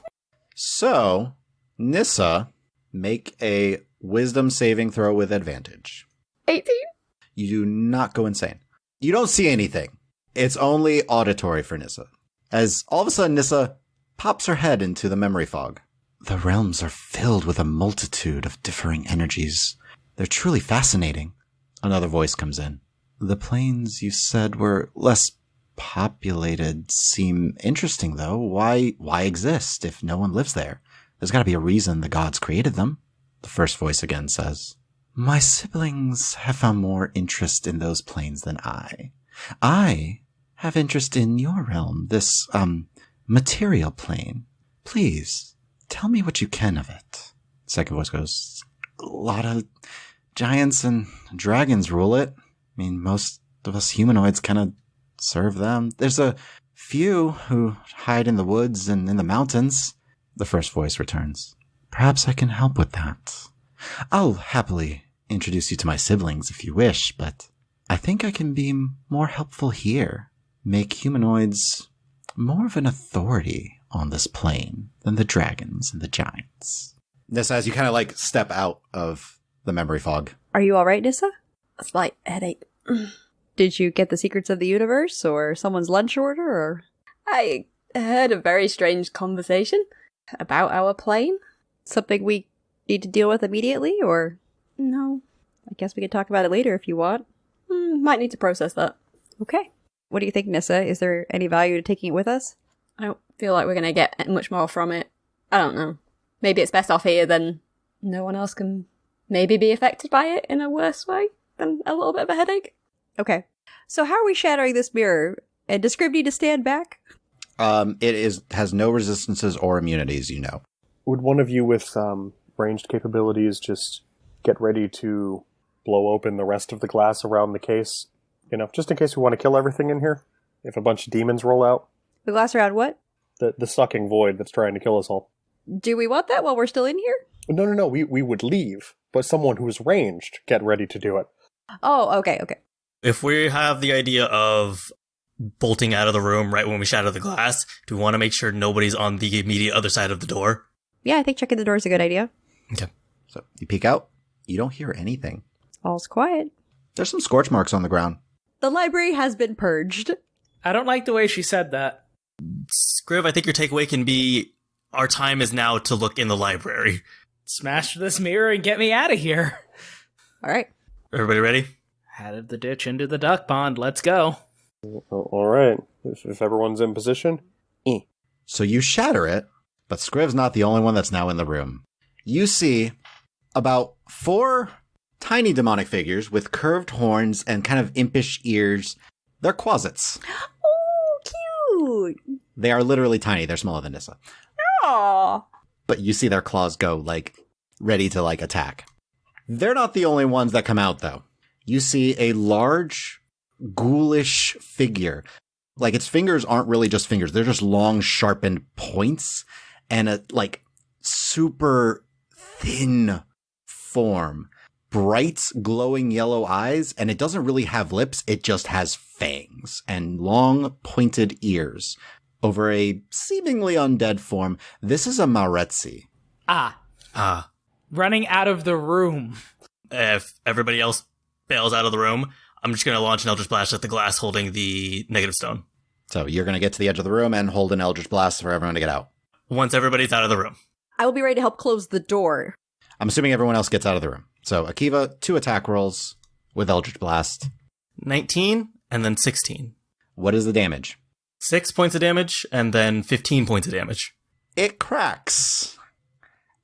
So, Nissa, make a wisdom saving throw with advantage. 18? You do not go insane. You don't see anything. It's only auditory for Nissa. As all of a sudden, Nissa pops her head into the memory fog. The realms are filled with a multitude of differing energies. They're truly fascinating. Another voice comes in. The planes you said were less populated seem interesting, though. Why exist if no one lives there? There's got to be a reason the gods created them. The first voice again says, My siblings have found more interest in those planes than I. I have interest in your realm, this, material plane. Please, tell me what you can of it. Second voice goes, a lot of giants and dragons rule it. I mean, most of us humanoids kind of serve them. There's a few who hide in the woods and in the mountains. The first voice returns. Perhaps I can help with that. I'll happily introduce you to my siblings if you wish, but I think I can be more helpful here. Make humanoids more of an authority on this plane than the dragons and the giants. Nissa, as you kind of step out of the memory fog. Are you all right, Nissa? A slight headache. Did you get the secrets of the universe or someone's lunch order or? I heard a very strange conversation about our plane. Something we need to deal with immediately or? No. I guess we could talk about it later if you want. Might need to process that. Okay. What do you think, Nissa? Is there any value to taking it with us? I don't feel like we're going to get much more from it. I don't know. Maybe it's best off here, then no one else can maybe be affected by it in a worse way than a little bit of a headache. Okay. So how are we shattering this mirror? And does Scriv need to stand back? It has no resistances or immunities, you know. Would one of you with ranged capabilities just get ready to blow open the rest of the glass around the case? Just in case we want to kill everything in here? If a bunch of demons roll out? The glass around what? The sucking void that's trying to kill us all. Do we want that while we're still in here? No. We would leave, but someone who's ranged get ready to do it. Oh, okay. If we have the idea of bolting out of the room right when we shatter the glass, do we want to make sure nobody's on the immediate other side of the door? Yeah, I think checking the door is a good idea. Okay. So you peek out. You don't hear anything. All's quiet. There's some scorch marks on the ground. The library has been purged. I don't like the way she said that. Scriv, I think your takeaway can be our time is now to look in the library. Smash this mirror and get me out of here. All right. Everybody ready? Out of the ditch into the duck pond. Let's go. All right. If everyone's in position. So you shatter it, but Scriv's not the only one that's now in the room. You see about 4 tiny demonic figures with curved horns and kind of impish ears. They're quasits. Oh, cute. They are literally tiny. They're smaller than Nissa. Aww. But you see their claws go, ready to, attack. They're not the only ones that come out, though. You see a large, ghoulish figure. Its fingers aren't really just fingers. They're just long, sharpened points and a, super thin form. Bright, glowing yellow eyes, and it doesn't really have lips. It just has fangs and long, pointed ears. Over a seemingly undead form, this is a Maretsi. Running out of the room. If everybody else bails out of the room, I'm just going to launch an Eldritch Blast at the glass holding the negative stone. So you're going to get to the edge of the room and hold an Eldritch Blast for everyone to get out. Once everybody's out of the room. I will be ready to help close the door. I'm assuming everyone else gets out of the room. So Akiva, 2 attack rolls with Eldritch Blast. 19 and then 16. What is the damage? 6 points of damage and then 15 points of damage. It cracks.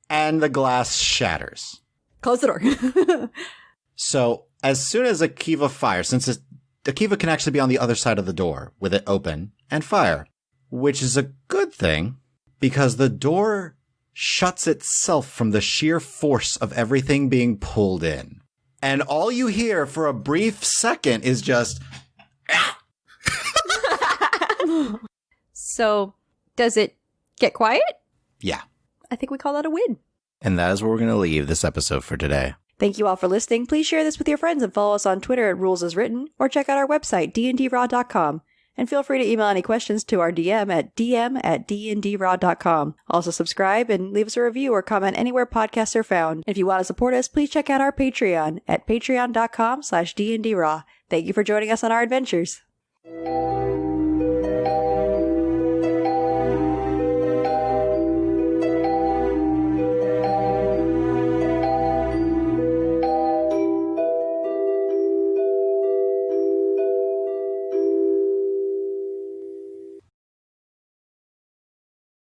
And the glass shatters. Close the door. So as soon as Akiva fires, since Akiva can actually be on the other side of the door with it open and fire, which is a good thing because the door shuts itself from the sheer force of everything being pulled in. And all you hear for a brief second is just... So, does it get quiet? Yeah. I think we call that a win. And that is where we're going to leave this episode for today. Thank you all for listening. Please share this with your friends and follow us on Twitter at Rules As Written, or check out our website, dndraw.com. And feel free to email any questions to our DM at dm@dndraw.com. Also subscribe and leave us a review or comment anywhere podcasts are found. If you want to support us, please check out our Patreon at patreon.com/dndraw. Thank you for joining us on our adventures.